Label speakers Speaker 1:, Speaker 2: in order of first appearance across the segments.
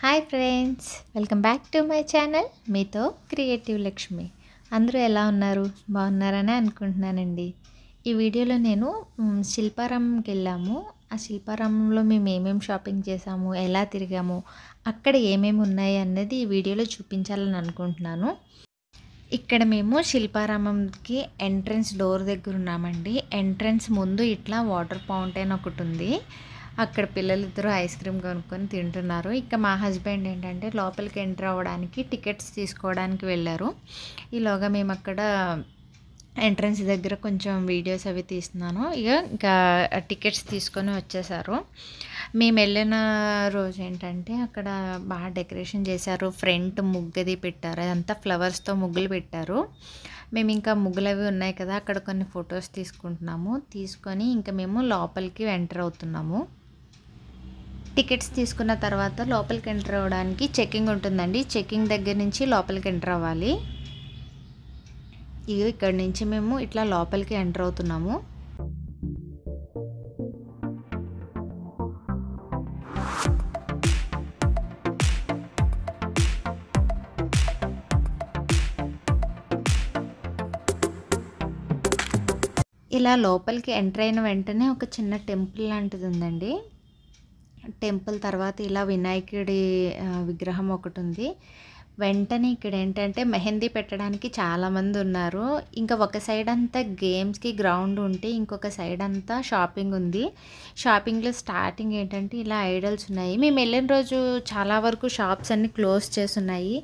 Speaker 1: Hi friends, welcome back to my channel మీతో creative Lakshmi. అందరూ ఎలా ఉన్నారు? బాగున్నారని అనుకుంటున్నానండి. ఈ వీడియోలో నేను శిల్పారామంకి వెళ్ళాము. ఆ శిల్పారామంలో మేము ఏమేమి షాపింగ్ చేసాము, ఎలా తిరిగాము, అక్కడ ఏమేమి ఉన్నాయి అన్నది ఈ వీడియోలో చూపించాలని అనుకుంటున్నాను. ఇక్కడ మేము శిల్పారామంకి ఎంట్రన్స్ డోర్ దగ్గర ఉన్నామండి. ఎంట్రన్స్ ముందు ఇట్లా వాటర్ ఫౌంటైన్ ఒకటి ఉంది. అక్కడ పిల్లలిద్దరూ ఐస్ క్రీమ్ కొనుక్కొని తింటున్నారు. ఇక మా హస్బెండ్ ఏంటంటే లోపలికి ఎంటర్ అవ్వడానికి టికెట్స్ తీసుకోవడానికి వెళ్ళారు. ఈలోగా మేము అక్కడ ఎంట్రన్స్ దగ్గర కొంచెం వీడియోస్ అవి తీస్తున్నాను. ఇంకా టికెట్స్ తీసుకొని వచ్చేసారు. మేము వెళ్ళిన రోజు ఏంటంటే అక్కడ బాగా డెకరేషన్ చేశారు. ఫ్రంట్ ముగ్గది పెట్టారు, అదంతా ఫ్లవర్స్తో ముగ్గులు పెట్టారు. మేము ఇంకా ముగ్గులు అవి ఉన్నాయి కదా, అక్కడ కొన్ని ఫొటోస్ తీసుకుంటున్నాము. తీసుకొని ఇంకా మేము లోపలికి ఎంటర్ అవుతున్నాము. టికెట్స్ తీసుకున్న తర్వాత లోపలికి ఎంటర్ అవ్వడానికి చెక్కింగ్ ఉంటుందండి. చెక్కింగ్ దగ్గర నుంచి లోపలికి ఎంటర్ అవ్వాలి. ఇక్కడ నుంచి మేము ఇట్లా లోపలికి ఎంటర్ అవుతున్నాము. ఇలా లోపలికి ఎంటర్ అయిన వెంటనే ఒక చిన్న టెంపుల్ లాంటిది ఉందండి. టెంపుల్ తర్వాత ఇలా వినాయకుడి విగ్రహం ఒకటి ఉంది. వెంటనే ఇక్కడ ఏంటంటే మెహందీ పెట్టడానికి చాలామంది ఉన్నారు. ఇంకా ఒక సైడ్ అంతా గేమ్స్కి గ్రౌండ్ ఉంటే ఇంకొక సైడ్ అంతా షాపింగ్ ఉంది. షాపింగ్లో స్టార్టింగ్ ఏంటంటే ఇలా ఐడల్స్ ఉన్నాయి. మేము వెళ్ళిన రోజు చాలా వరకు షాప్స్ అన్నీ క్లోజ్ చేసి ఉన్నాయి.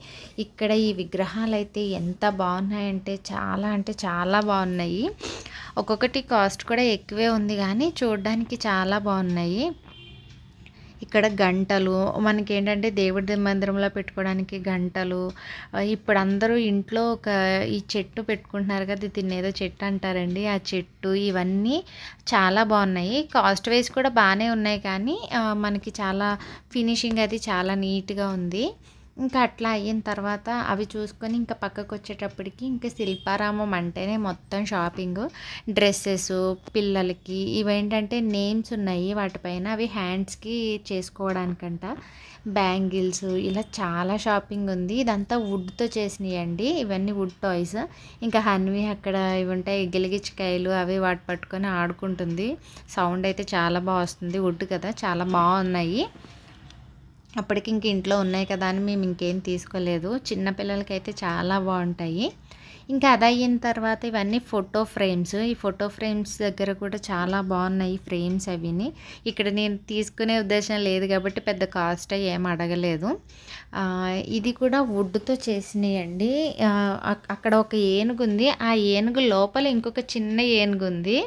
Speaker 1: ఇక్కడ ఈ విగ్రహాలు అయితే ఎంత బాగున్నాయంటే చాలా బాగున్నాయి. ఒక్కొక్కటి కాస్ట్ కూడా ఎక్కువే ఉంది కానీ చూడడానికి చాలా బాగున్నాయి. ఇక్కడ గంటలు మనకేంటంటే దేవుడి మందిరంలో పెట్టుకోవడానికి గంటలు. ఇప్పుడు అందరూ ఇంట్లో ఈ చెట్టు పెట్టుకుంటున్నారు కదా, దీన్ని ఏదో చెట్టు అంటారండి. ఆ చెట్టు ఇవన్నీ చాలా బాగున్నాయి. కాస్ట్ వైజ్ కూడా బాగానే ఉన్నాయి కానీ మనకి చాలా ఫినిషింగ్ అది చాలా నీట్గా ఉంది. ఇంకా అట్లా అయిన తర్వాత అవి చూసుకొని ఇంకా పక్కకు వచ్చేటప్పటికి ఇంకా శిల్పారామం అంటేనే మొత్తం షాపింగ్. డ్రెస్సెస్ పిల్లలకి ఇవేంటంటే నేమ్స్ ఉన్నాయి వాటిపైన, అవి హ్యాండ్స్కి చేసుకోవడానికంట. బ్యాంగిల్స్ ఇలా చాలా షాపింగ్ ఉంది. ఇదంతా వుడ్తో చేసినాయండి. ఇవన్నీ వుడ్ టాయ్స్. ఇంకా హన్వి అక్కడ ఇవి ఉంటాయి గిలిగిచ్చికాయలు, అవి వాటి పట్టుకొని ఆడుకుంటుంది. సౌండ్ అయితే చాలా బాగా వస్తుంది. వుడ్ కదా, చాలా బాగున్నాయి. అప్పటికి ఇంక ఇంట్లో ఉన్నాయి కదా అని మేము ఇంకేం తీసుకోలేదు. చిన్నపిల్లలకైతే చాలా బాగుంటాయి. ఇంకా అది అయిన తర్వాత ఇవన్నీ ఫోటో ఫ్రేమ్స్. ఈ ఫోటో ఫ్రేమ్స్ దగ్గర కూడా చాలా బాగున్నాయి ఫ్రేమ్స్ అవిని. ఇక్కడ నేను తీసుకునే ఉద్దేశం లేదు కాబట్టి పెద్ద కాస్ట్ ఏం అడగలేదు. ఇది కూడా వుడ్తో చేసినాయండి. అక్కడ ఒక ఏనుగు ఉంది. ఆ ఏనుగు లోపల ఇంకొక చిన్న ఏనుగు ఉంది.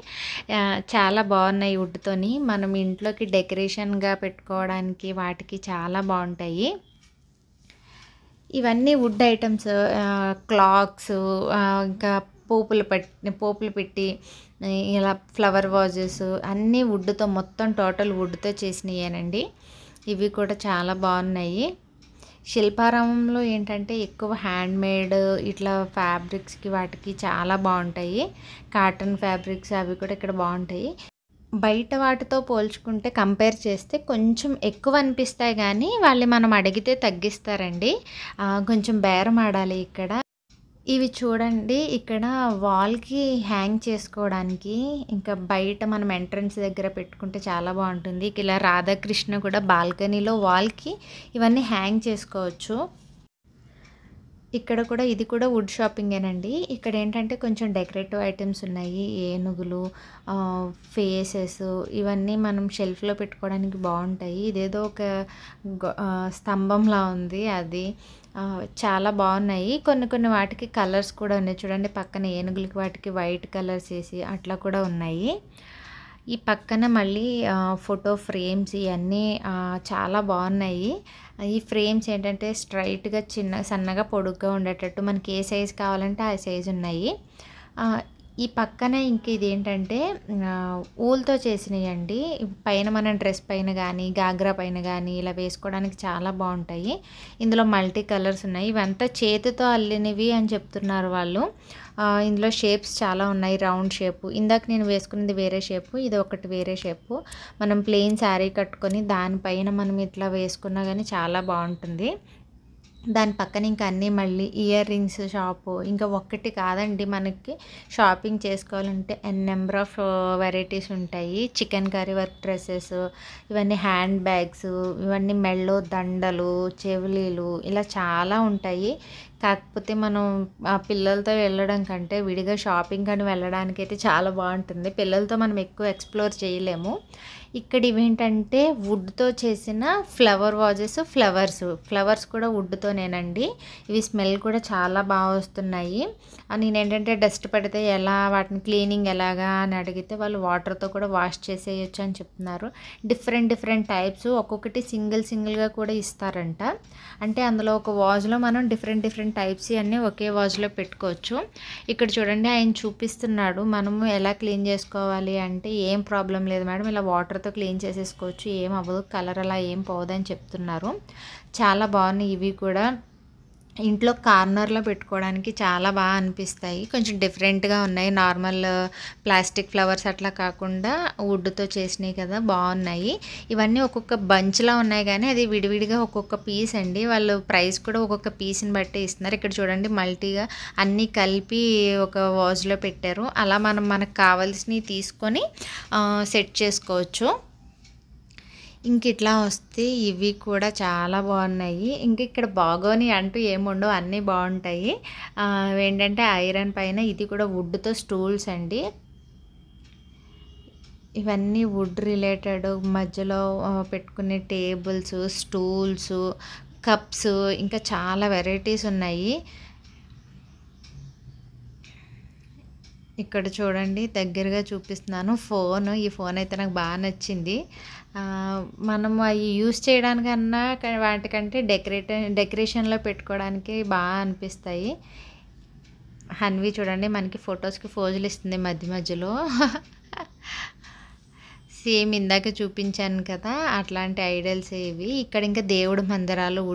Speaker 1: చాలా బాగున్నాయి వుడ్తోని. మనం ఇంట్లోకి డెకరేషన్గా పెట్టుకోవడానికి వాటికి చాలా బాగుంటాయి. ఇవన్నీ వుడ్ ఐటమ్స్, క్లాక్స్, ఇంకా పోపులు పెట్టి ఇలా ఫ్లవర్ వాజెస్ అన్నీ వుడ్తో, మొత్తం టోటల్ వుడ్తో చేసినాయేనండి. ఇవి కూడా చాలా బాగున్నాయి. శిల్పారామంలో ఏంటంటే ఎక్కువ హ్యాండ్మేడ్ ఇట్లా ఫ్యాబ్రిక్స్కి వాటికి చాలా బాగుంటాయి. కాటన్ ఫ్యాబ్రిక్స్ అవి కూడా ఇక్కడ బాగుంటాయి. బయట వాటితో పోల్చుకుంటే కంపేర్ చేస్తే కొంచెం ఎక్కువ అనిపిస్తాయి కానీ వాళ్ళు మనం అడిగితే తగ్గిస్తారండి. కొంచెం బేరం ఆడాలి ఇక్కడ. ఇవి చూడండి, ఇక్కడ వాల్కి హ్యాంగ్ చేసుకోవడానికి, ఇంకా బయట మనం ఎంట్రన్స్ దగ్గర పెట్టుకుంటే చాలా బాగుంటుంది. ఇలా రాధాకృష్ణ కూడా బాల్కనీలో వాల్కి ఇవన్నీ హ్యాంగ్ చేసుకోవచ్చు. ఇక్కడ కూడా ఇది కూడా వుడ్ షాపింగేనండి. ఇక్కడ ఏంటంటే కొంచెం డెకరేటివ్ ఐటమ్స్ ఉన్నాయి. ఏనుగులు, ఫేసెస్ ఇవన్నీ మనం షెల్ఫ్లో పెట్టుకోవడానికి బాగుంటాయి. ఇదేదో ఒక స్తంభంలా ఉంది అది. చాలా బాగున్నాయి. కొన్ని వాటికి కలర్స్ కూడా ఉన్నాయి. చూడండి పక్కన ఏనుగులకి వాటికి వైట్ కలర్స్ వేసి అట్లా కూడా ఉన్నాయి. ఈ పక్కన మళ్ళీ ఫోటో ఫ్రేమ్స్ ఇవన్నీ చాలా బాగున్నాయి. ఈ ఫ్రేమ్స్ ఏంటంటే స్ట్రైట్గా సన్నగా పొడుగ్గా ఉండేటట్టు మనకి ఏ సైజు కావాలంటే ఆ సైజు ఉన్నాయి. ఈ పక్కనే ఇంక ఇదేంటంటే ఊలుతో చేసినయండి. పైన మనం డ్రెస్ పైన గానీ, గాగ్రా పైన గానీ ఇలా వేసుకోవడానికి చాలా బావుంటాయి. ఇందులో మల్టీ కలర్స్ ఉన్నాయి. ఇవంతా చేతితో అల్లినవి అని చెప్తున్నారు వాళ్ళు. ఇందులో షేప్స్ చాలా ఉన్నాయి. Round shape. ఇందాక నేను వేసుకున్నది వేరే షేపు. ఇది ఒకటి వేరే షేపు. మనం ప్లెయిన్ శారీ కట్టుకొని దానిపైన మనం ఇట్లా వేసుకున్నా గానీ చాలా బావుంటుంది. దాని పక్కన ఇంకా అన్నీ మళ్ళీ ఇయర్ రింగ్స్ షాపు. ఇంకా ఒక్కటి కాదండి, మనకి షాపింగ్ చేసుకోవాలంటే నెంబర్ ఆఫ్ వెరైటీస్ ఉంటాయి. చికెన్ కర్రీ వర్క్ డ్రెస్సెస్, ఇవన్నీ హ్యాండ్ బ్యాగ్స్, ఇవన్నీ మెడలో దండలు, చెవులీలు ఇలా చాలా ఉంటాయి. కాకపోతే మనం పిల్లలతో వెళ్ళడం కంటే విడిగా షాపింగ్ అని వెళ్ళడానికైతే చాలా బాగుంటుంది. పిల్లలతో మనం ఎక్కువ ఎక్స్ప్లోర్ చేయలేము. ఇక్కడ ఇవేంటంటే వుడ్తో చేసిన ఫ్లవర్ వాజెస్, ఫ్లవర్స్ కూడా వుడ్తోనేనండి. ఇవి స్మెల్ కూడా చాలా బాగా వస్తున్నాయి. నేనేంటంటే డస్ట్ పడితే ఎలా వాటిని క్లీనింగ్ ఎలాగా అని అడిగితే వాళ్ళు వాటర్తో కూడా వాష్ చేసేయచ్చు అని చెప్తున్నారు. డిఫరెంట్ టైప్స్, ఒక్కొక్కటి సింగిల్గా కూడా ఇస్తారంట. అంటే అందులో ఒక వాజ్లో మనం డిఫరెంట్ టైప్స్ అన్నీ ఒకే వాజ్లో పెట్టుకోవచ్చు. ఇక్కడ చూడండి ఆయన చూపిస్తున్నాడు. మనము ఎలా క్లీన్ చేసుకోవాలి అంటే ఏం ప్రాబ్లం లేదు మేడం, ఇలా వాటర్తో క్లీన్ చేసేసుకోవచ్చు, ఏం అవ్వదు, కలర్ అలా ఏం పోదని చెప్తున్నారు. చాలా బాగున్నాయి ఇవి కూడా. ఇంట్లో కార్నర్లో పెట్టుకోవడానికి చాలా బాగా అనిపిస్తాయి. కొంచెం డిఫరెంట్గా ఉన్నాయి. నార్మల్ ప్లాస్టిక్ ఫ్లవర్స్ అట్లా కాకుండా వుడ్తో చేసినాయి కదా, బాగున్నాయి. ఇవన్నీ ఒక్కొక్క బంచ్లా ఉన్నాయి కానీ అది విడివిడిగా ఒక్కొక్క పీస్ అండి. వాళ్ళు ప్రైస్ కూడా ఒక్కొక్క పీస్ని బట్టి ఇస్తున్నారు. ఇక్కడ చూడండి మల్టీగా అన్నీ కలిపి ఒక వాజ్లో పెట్టారు. అలా మనకు కావాల్సినవి తీసుకొని సెట్ చేసుకోవచ్చు. ఇంక ఇట్లా వస్తే ఇవి కూడా చాలా బాగున్నాయి. ఇంక ఇక్కడ బాగోని అంటూ ఏముండవు, అన్నీ బాగుంటాయి. ఏంటంటే ఐరన్ పైన ఇది కూడా వుడ్తో స్టూల్స్ అండి. ఇవన్నీ వుడ్ రిలేటెడ్, మధ్యలో పెట్టుకునే టేబుల్స్, స్టూల్స్, కప్స్, ఇంకా చాలా వెరైటీస్ ఉన్నాయి. ఇక్కడ చూడండి దగ్గరగా చూపిస్తున్నాను ఈ ఫోన్ అయితే నాకు బాగా నచ్చింది. మనం అవి యూస్ చేయడానికన్నా వాటికంటే డెకరేషన్లో పెట్టుకోవడానికి బాగా అనిపిస్తాయి. హన్వి చూడండి మనకి ఫొటోస్కి ఫోజులు ఇస్తుంది మధ్యలో. సేమ్ ఇందాక చూపించాను కదా అట్లాంటి ఐడల్స్ ఇవి. ఇక్కడ ఇంకా దేవుడు మందిరాలు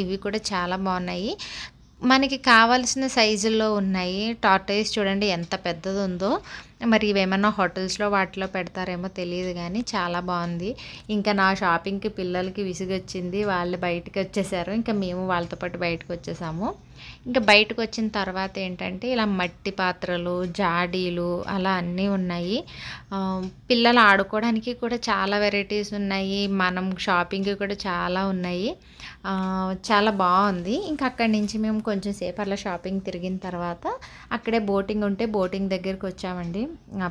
Speaker 1: ఇవి కూడా చాలా బాగున్నాయి. మనకి కావాల్సిన సైజుల్లో ఉన్నాయి. టార్టాయిస్ చూడండి ఎంత పెద్దది ఉందో. మరి ఇవేమన్నా హోటల్స్లో వాటిలో పెడతారేమో తెలియదు కానీ చాలా బాగుంది. ఇంకా నా షాపింగ్కి పిల్లలకి విసుగొచ్చింది, వాళ్ళు బయటకు వచ్చేసారు. ఇంకా మేము వాళ్ళతో పాటు బయటకు వచ్చేసాము. ఇంకా బయటకు వచ్చిన తర్వాత ఏంటంటే ఇలా మట్టి పాత్రలు, జాడీలు అలా అన్నీ ఉన్నాయి. పిల్లలు ఆడుకోవడానికి కూడా చాలా వెరైటీస్ ఉన్నాయి. మనం షాపింగ్కి కూడా చాలా ఉన్నాయి. చాలా బాగుంది. ఇంకా అక్కడి నుంచి మేము కొంచెం సేపు అలా షాపింగ్ తిరిగిన తర్వాత అక్కడే బోటింగ్ ఉంటే బోటింగ్ దగ్గరికి వచ్చామండి.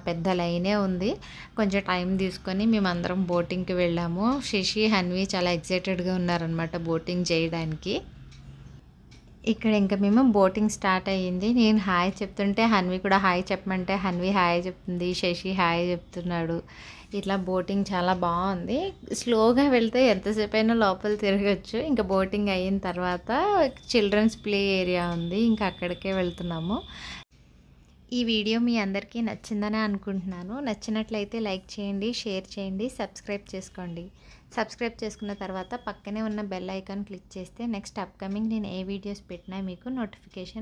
Speaker 1: పెద్ద లైనే ఉంది. కొంచెం టైం తీసుకొని మేమందరం బోటింగ్కి వెళ్ళాము. శశి, హన్వి చాలా ఎక్సైటెడ్గా ఉన్నారనమాట బోటింగ్ చేయడానికి. ఇక్కడ ఇంకా మేము బోటింగ్ స్టార్ట్ అయ్యింది. నేను హాయ్ చెప్తుంటే హన్వి కూడా హాయ్ చెప్పమంటే హన్వి హాయ్ చెప్తుంది, శశి హాయ్ చెప్తున్నాడు. ఇట్లా బోటింగ్ చాలా బాగుంది. స్లోగా వెళ్తే ఎంతసేపు అయినా లోపల తిరగచ్చు. ఇంకా బోటింగ్ అయిన తర్వాత చిల్డ్రన్స్ ప్లే ఏరియా ఉంది, ఇంకా అక్కడికే వెళ్తున్నాము. ఈ వీడియో మీ అందరికీ నచ్చిందని అనుకుంటున్నాను. నచ్చినట్లయితే లైక్ చేయండి, షేర్ చేయండి, సబ్స్క్రైబ్ చేసుకోండి. సబ్స్క్రైబ్ చేసుకున్న తర్వాత పక్కనే ఉన్న బెల్ ఐకాన్ క్లిక్ చేస్తే నెక్స్ట్ అప్కమింగ్ నేను ఏ వీడియోస్ పెట్టినా మీకు నోటిఫికేషన్